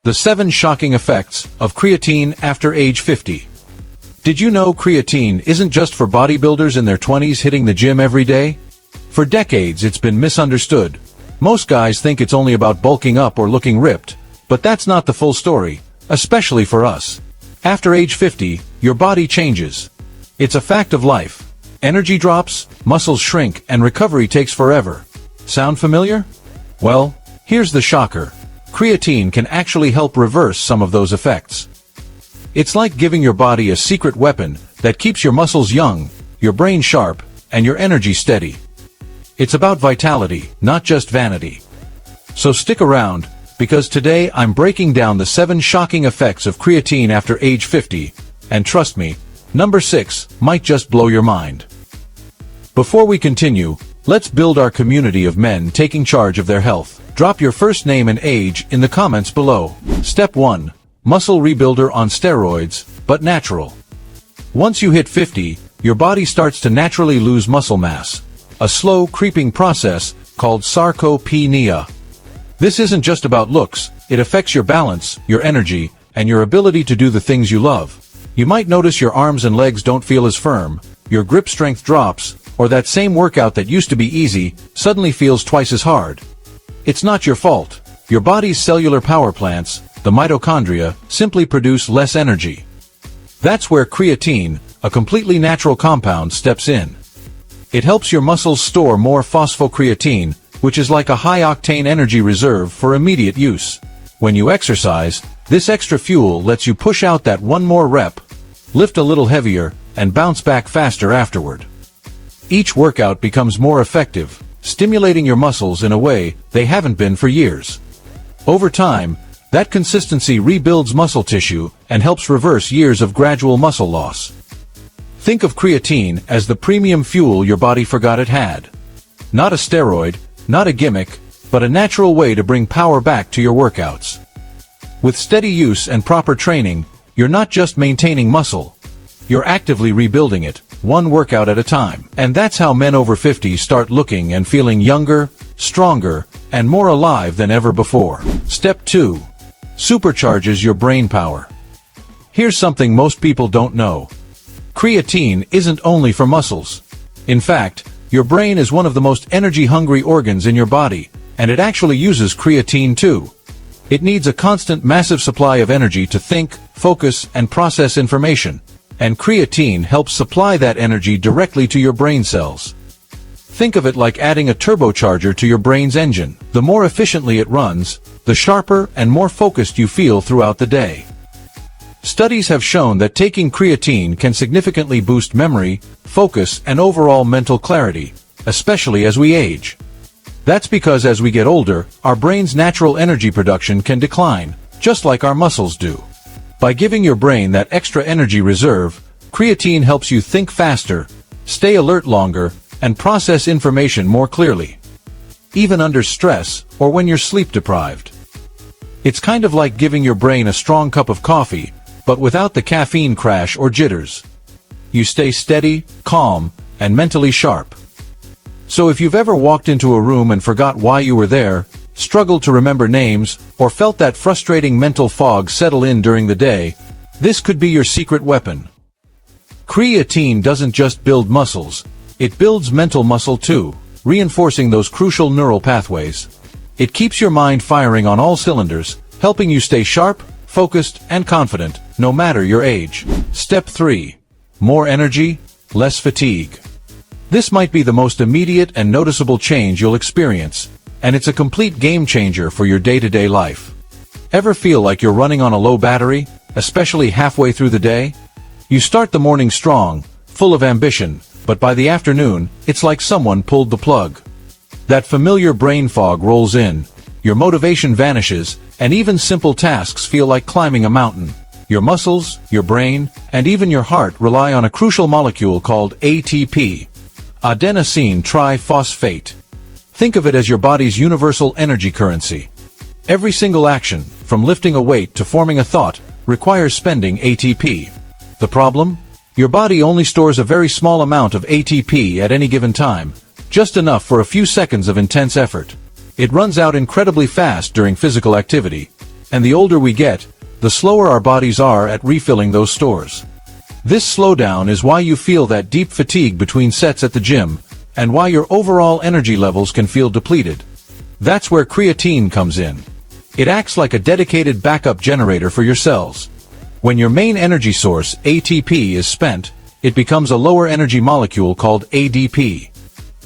The 7 shocking effects of creatine after age 50. Did you know creatine isn't just for bodybuilders in their 20s hitting the gym every day? For decades it's been misunderstood. Most guys think it's only about bulking up or looking ripped, but that's not the full story, especially for us. After age 50, your body changes. It's a fact of life. Energy drops, muscles shrink, and recovery takes forever. Sound familiar? Well, here's the shocker. Creatine can actually help reverse some of those effects. It's like giving your body a secret weapon that keeps your muscles young, your brain sharp, and your energy steady. It's about vitality, not just vanity. So stick around, because today I'm breaking down the 7 shocking effects of creatine after age 50, and trust me, number 6 might just blow your mind. Before we continue, let's build our community of men taking charge of their health. Drop your first name and age in the comments below. Step 1. Muscle rebuilder on steroids, but natural. Once you hit 50, your body starts to naturally lose muscle mass. A slow, creeping process called sarcopenia. This isn't just about looks, it affects your balance, your energy, and your ability to do the things you love. You might notice your arms and legs don't feel as firm, your grip strength drops, or that same workout that used to be easy suddenly feels twice as hard. It's not your fault. Your body's cellular power plants, the mitochondria, simply produce less energy. That's where creatine, a completely natural compound, steps in. It helps your muscles store more phosphocreatine, which is like a high-octane energy reserve for immediate use. When you exercise, this extra fuel lets you push out that one more rep, lift a little heavier, and bounce back faster afterward. Each workout becomes more effective, stimulating your muscles in a way they haven't been for years. Over time, that consistency rebuilds muscle tissue and helps reverse years of gradual muscle loss. Think of creatine as the premium fuel your body forgot it had. Not a steroid, not a gimmick, but a natural way to bring power back to your workouts. With steady use and proper training, you're not just maintaining muscle, you're actively rebuilding it, one workout at a time. And that's how men over 50 start looking and feeling younger, stronger, and more alive than ever before. Step 2. Supercharges your brain power. Here's something most people don't know. Creatine isn't only for muscles. In fact, your brain is one of the most energy-hungry organs in your body, and it actually uses creatine too. It needs a constant massive supply of energy to think, focus, and process information, and creatine helps supply that energy directly to your brain cells. Think of it like adding a turbocharger to your brain's engine. The more efficiently it runs, the sharper and more focused you feel throughout the day. Studies have shown that taking creatine can significantly boost memory, focus, and overall mental clarity, especially as we age. That's because as we get older, our brain's natural energy production can decline, just like our muscles do. By giving your brain that extra energy reserve, creatine helps you think faster, stay alert longer, and process information more clearly, even under stress or when you're sleep deprived. It's kind of like giving your brain a strong cup of coffee, but without the caffeine crash or jitters. You stay steady, calm, and mentally sharp. So if you've ever walked into a room and forgot why you were there, struggled to remember names, or felt that frustrating mental fog settle in during the day, this could be your secret weapon. Creatine doesn't just build muscles, it builds mental muscle too, reinforcing those crucial neural pathways. It keeps your mind firing on all cylinders, helping you stay sharp, focused, and confident, no matter your age. Step 3. More energy, less fatigue. This might be the most immediate and noticeable change you'll experience, and it's a complete game changer for your day-to-day life. Ever feel like you're running on a low battery, especially halfway through the day? You start the morning strong, full of ambition, but by the afternoon, it's like someone pulled the plug. That familiar brain fog rolls in, your motivation vanishes, and even simple tasks feel like climbing a mountain. Your muscles, your brain, and even your heart rely on a crucial molecule called ATP, adenosine triphosphate. Think of it as your body's universal energy currency. Every single action, from lifting a weight to forming a thought, requires spending ATP. The problem? Your body only stores a very small amount of ATP at any given time, just enough for a few seconds of intense effort. It runs out incredibly fast during physical activity, And the older we get, the slower our bodies are at refilling those stores. This slowdown is why you feel that deep fatigue between sets at the gym, and why your overall energy levels can feel depleted. That's where creatine comes in. It acts like a dedicated backup generator for your cells. When your main energy source, ATP, is spent, it becomes a lower energy molecule called ADP.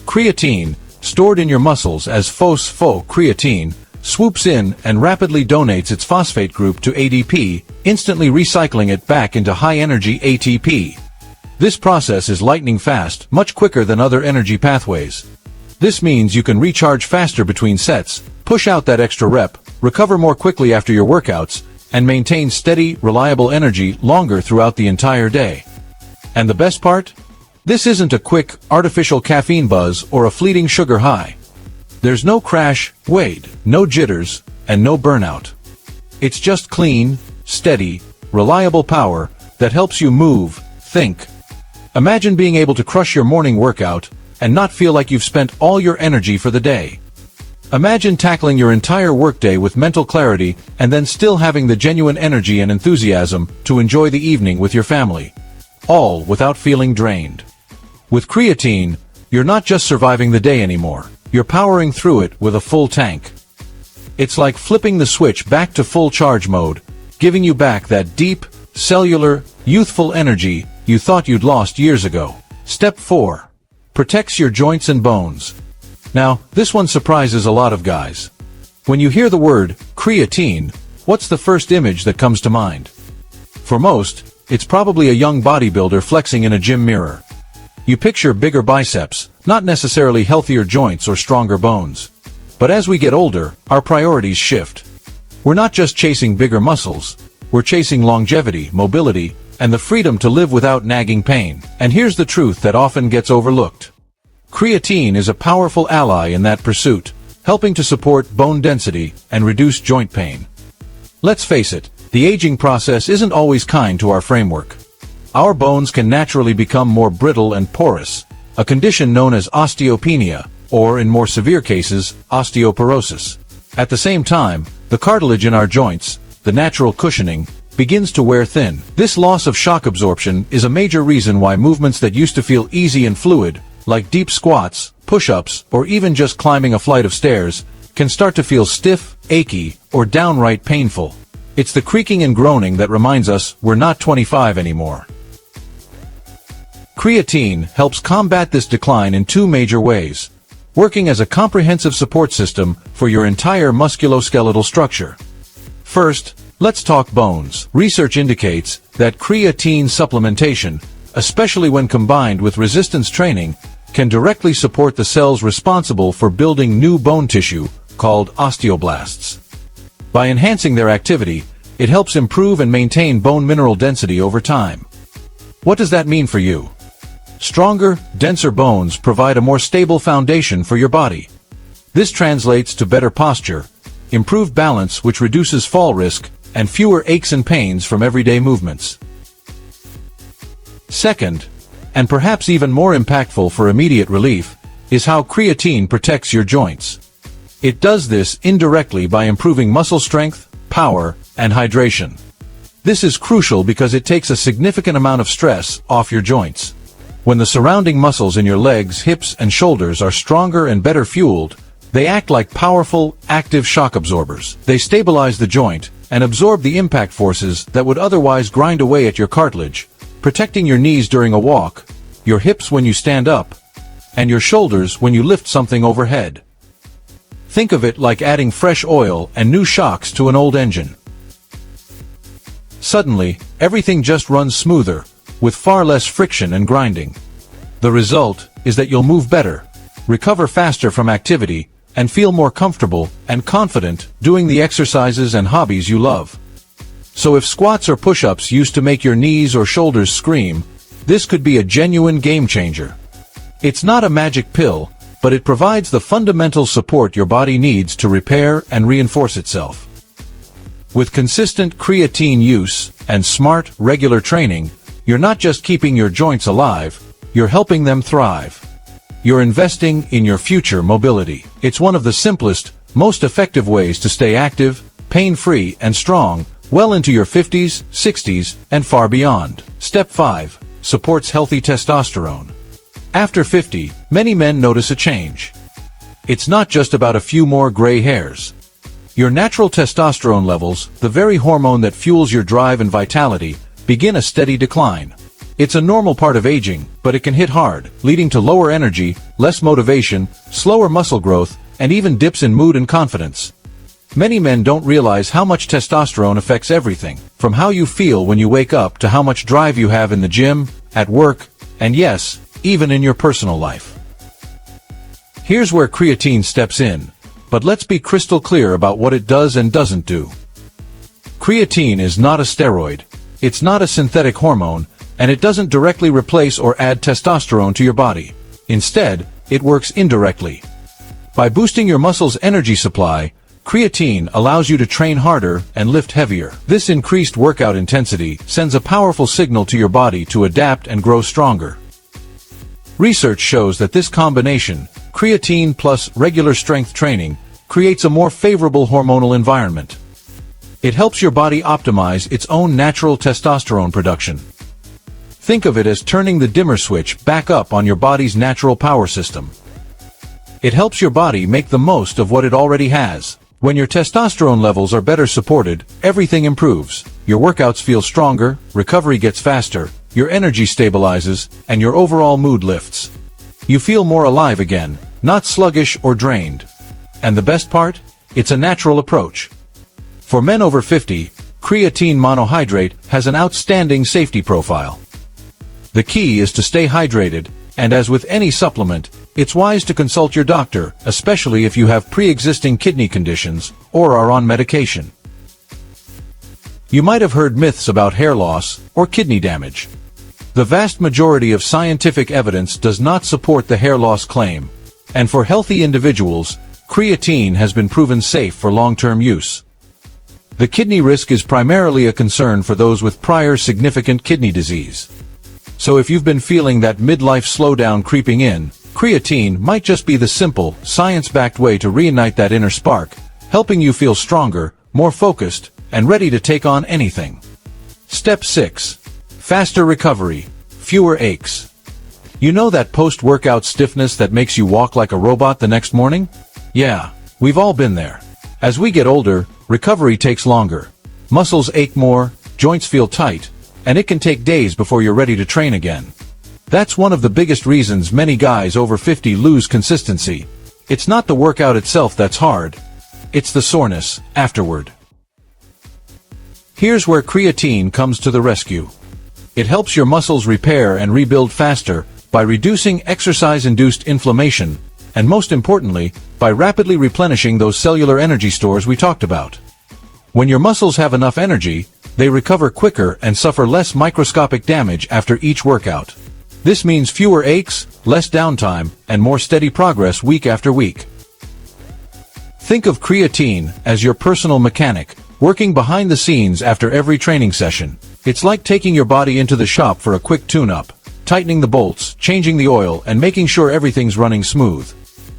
Creatine, stored in your muscles as phosphocreatine, swoops in and rapidly donates its phosphate group to ADP, instantly recycling it back into high-energy ATP. This process is lightning fast, much quicker than other energy pathways. This means you can recharge faster between sets, push out that extra rep, recover more quickly after your workouts, and maintain steady, reliable energy longer throughout the entire day. And the best part? This isn't a quick, artificial caffeine buzz or a fleeting sugar high. There's no crash, wade, no jitters, and no burnout. It's just clean, steady, reliable power that helps you move, think. Imagine being able to crush your morning workout and not feel like you've spent all your energy for the day. Imagine tackling your entire workday with mental clarity and then still having the genuine energy and enthusiasm to enjoy the evening with your family. All without feeling drained. With creatine, you're not just surviving the day anymore. You're powering through it with a full tank. It's like flipping the switch back to full charge mode, giving you back that deep, cellular, youthful energy you thought you'd lost years ago. Step 4. Protects your joints and bones. Now, this one surprises a lot of guys. When you hear the word creatine, what's the first image that comes to mind? For most, it's probably a young bodybuilder flexing in a gym mirror. You picture bigger biceps, not necessarily healthier joints or stronger bones. But as we get older, our priorities shift. We're not just chasing bigger muscles, we're chasing longevity, mobility, and the freedom to live without nagging pain. And here's the truth that often gets overlooked. Creatine is a powerful ally in that pursuit, helping to support bone density and reduce joint pain. Let's face it, the aging process isn't always kind to our framework. Our bones can naturally become more brittle and porous, a condition known as osteopenia, or in more severe cases, osteoporosis. At the same time, the cartilage in our joints, the natural cushioning, begins to wear thin. This loss of shock absorption is a major reason why movements that used to feel easy and fluid, like deep squats, push-ups, or even just climbing a flight of stairs, can start to feel stiff, achy, or downright painful. It's the creaking and groaning that reminds us we're not 25 anymore. Creatine helps combat this decline in two major ways, working as a comprehensive support system for your entire musculoskeletal structure. First, let's talk bones. Research indicates that creatine supplementation, especially when combined with resistance training, can directly support the cells responsible for building new bone tissue, called osteoblasts. By enhancing their activity, it helps improve and maintain bone mineral density over time. What does that mean for you? Stronger, denser bones provide a more stable foundation for your body. This translates to better posture, improved balance which reduces fall risk, and fewer aches and pains from everyday movements. Second, and perhaps even more impactful for immediate relief, is how creatine protects your joints. It does this indirectly by improving muscle strength, power, and hydration. This is crucial because it takes a significant amount of stress off your joints. When the surrounding muscles in your legs, hips, and shoulders are stronger and better fueled, they act like powerful, active shock absorbers. They stabilize the joint and absorb the impact forces that would otherwise grind away at your cartilage, protecting your knees during a walk, your hips when you stand up, and your shoulders when you lift something overhead. Think of it like adding fresh oil and new shocks to an old engine. Suddenly, everything just runs smoother, with far less friction and grinding. The result is that you'll move better, recover faster from activity, and feel more comfortable and confident doing the exercises and hobbies you love. So if squats or push-ups used to make your knees or shoulders scream, this could be a genuine game changer. It's not a magic pill, but it provides the fundamental support your body needs to repair and reinforce itself. With consistent creatine use and smart, regular training, you're not just keeping your joints alive, you're helping them thrive. You're investing in your future mobility. It's one of the simplest, most effective ways to stay active, pain-free, and strong, well into your 50s, 60s, and far beyond. Step 5. Supports healthy testosterone. After 50, many men notice a change. It's not just about a few more gray hairs. Your natural testosterone levels, the very hormone that fuels your drive and vitality, begin a steady decline. It's a normal part of aging, but it can hit hard, leading to lower energy, less motivation, slower muscle growth, and even dips in mood and confidence. Many men don't realize how much testosterone affects everything, from how you feel when you wake up to how much drive you have in the gym, at work, and yes, even in your personal life. Here's where creatine steps in, but let's be crystal clear about what it does and doesn't do. Creatine is not a steroid, it's not a synthetic hormone, and it doesn't directly replace or add testosterone to your body. Instead, it works indirectly. By boosting your muscles' energy supply, creatine allows you to train harder and lift heavier. This increased workout intensity sends a powerful signal to your body to adapt and grow stronger. Research shows that this combination, creatine plus regular strength training, creates a more favorable hormonal environment. It helps your body optimize its own natural testosterone production. Think of it as turning the dimmer switch back up on your body's natural power system. It helps your body make the most of what it already has. When your testosterone levels are better supported, everything improves. Your workouts feel stronger, recovery gets faster, your energy stabilizes, and your overall mood lifts. You feel more alive again, not sluggish or drained. And the best part? It's a natural approach. For men over 50, creatine monohydrate has an outstanding safety profile. The key is to stay hydrated, and as with any supplement, it's wise to consult your doctor, especially if you have pre-existing kidney conditions or are on medication. You might have heard myths about hair loss or kidney damage. The vast majority of scientific evidence does not support the hair loss claim, and for healthy individuals, creatine has been proven safe for long-term use. The kidney risk is primarily a concern for those with prior significant kidney disease. So if you've been feeling that midlife slowdown creeping in, creatine might just be the simple, science-backed way to reignite that inner spark, helping you feel stronger, more focused, and ready to take on anything. Step 6. Faster recovery, fewer aches. You know that post-workout stiffness that makes you walk like a robot the next morning? Yeah, we've all been there. As we get older, recovery takes longer. Muscles ache more, joints feel tight, and it can take days before you're ready to train again. That's one of the biggest reasons many guys over 50 lose consistency. It's not the workout itself that's hard. It's the soreness afterward. Here's where creatine comes to the rescue. It helps your muscles repair and rebuild faster by reducing exercise-induced inflammation, and most importantly, by rapidly replenishing those cellular energy stores we talked about. When your muscles have enough energy, they recover quicker and suffer less microscopic damage after each workout. This means fewer aches, less downtime, and more steady progress week after week. Think of creatine as your personal mechanic, working behind the scenes after every training session. It's like taking your body into the shop for a quick tune-up, tightening the bolts, changing the oil, and making sure everything's running smooth.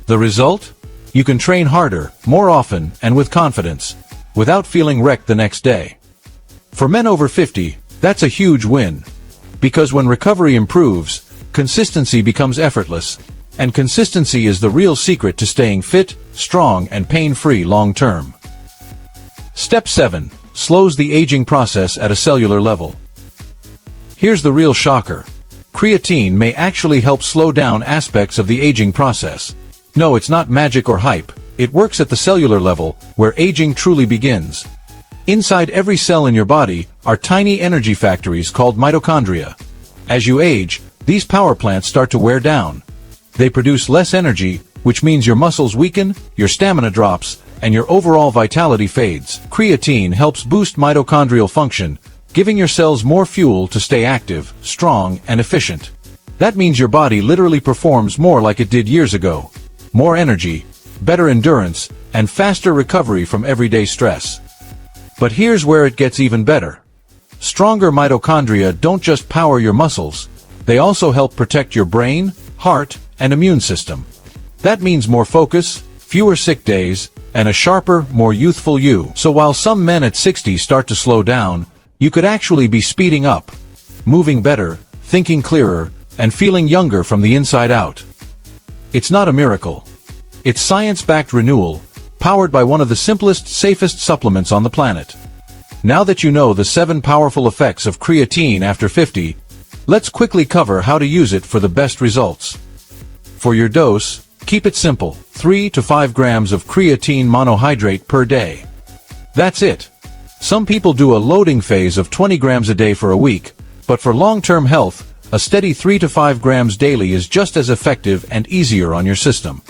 The result? You can train harder, more often, and with confidence, without feeling wrecked the next day. For men over 50, that's a huge win. Because when recovery improves, consistency becomes effortless, and consistency is the real secret to staying fit, strong, and pain-free long-term. Step 7. Slows the aging process at a cellular level. Here's the real shocker. Creatine may actually help slow down aspects of the aging process. No, it's not magic or hype. It works at the cellular level, where aging truly begins. Inside every cell in your body are tiny energy factories called mitochondria. As you age, these power plants start to wear down. They produce less energy, which means your muscles weaken, your stamina drops, and your overall vitality fades. Creatine helps boost mitochondrial function, giving your cells more fuel to stay active, strong, and efficient. That means your body literally performs more like it did years ago. More energy, better endurance, and faster recovery from everyday stress. But here's where it gets even better. Stronger mitochondria don't just power your muscles, they also help protect your brain, heart, and immune system. That means more focus, fewer sick days, and a sharper, more youthful you. So while some men at 60 start to slow down, you could actually be speeding up, moving better, thinking clearer, and feeling younger from the inside out. It's not a miracle. It's science-backed renewal, powered by one of the simplest, safest supplements on the planet. Now that you know the 7 powerful effects of creatine after 50, let's quickly cover how to use it for the best results. For your dose, keep it simple, 3 to 5 grams of creatine monohydrate per day. That's it. Some people do a loading phase of 20 grams a day for a week, but for long-term health, a steady 3 to 5 grams daily is just as effective and easier on your system.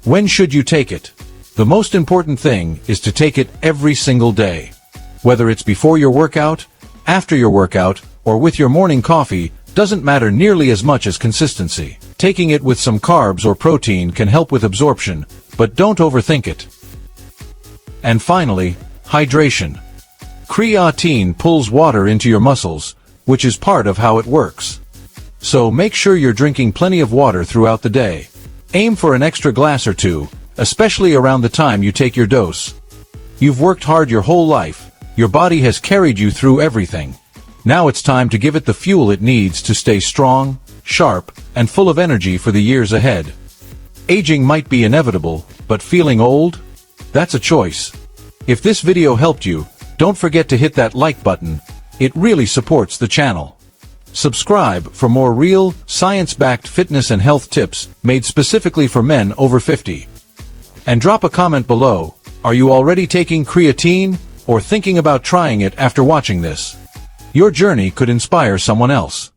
When should you take it? The most important thing is to take it every single day. Whether it's before your workout, after your workout, or with your morning coffee, doesn't matter nearly as much as consistency. Taking it with some carbs or protein can help with absorption, but don't overthink it. And finally, hydration. Creatine pulls water into your muscles, which is part of how it works. So make sure you're drinking plenty of water throughout the day. Aim for an extra glass or two, especially around the time you take your dose. You've worked hard your whole life, your body has carried you through everything. Now it's time to give it the fuel it needs to stay strong, sharp, and full of energy for the years ahead. Aging might be inevitable, but feeling old? That's a choice. If this video helped you, don't forget to hit that like button. It really supports the channel. Subscribe for more real, science-backed fitness and health tips made specifically for men over 50. And drop a comment below. Are you already taking creatine, or thinking about trying it after watching this? Your journey could inspire someone else.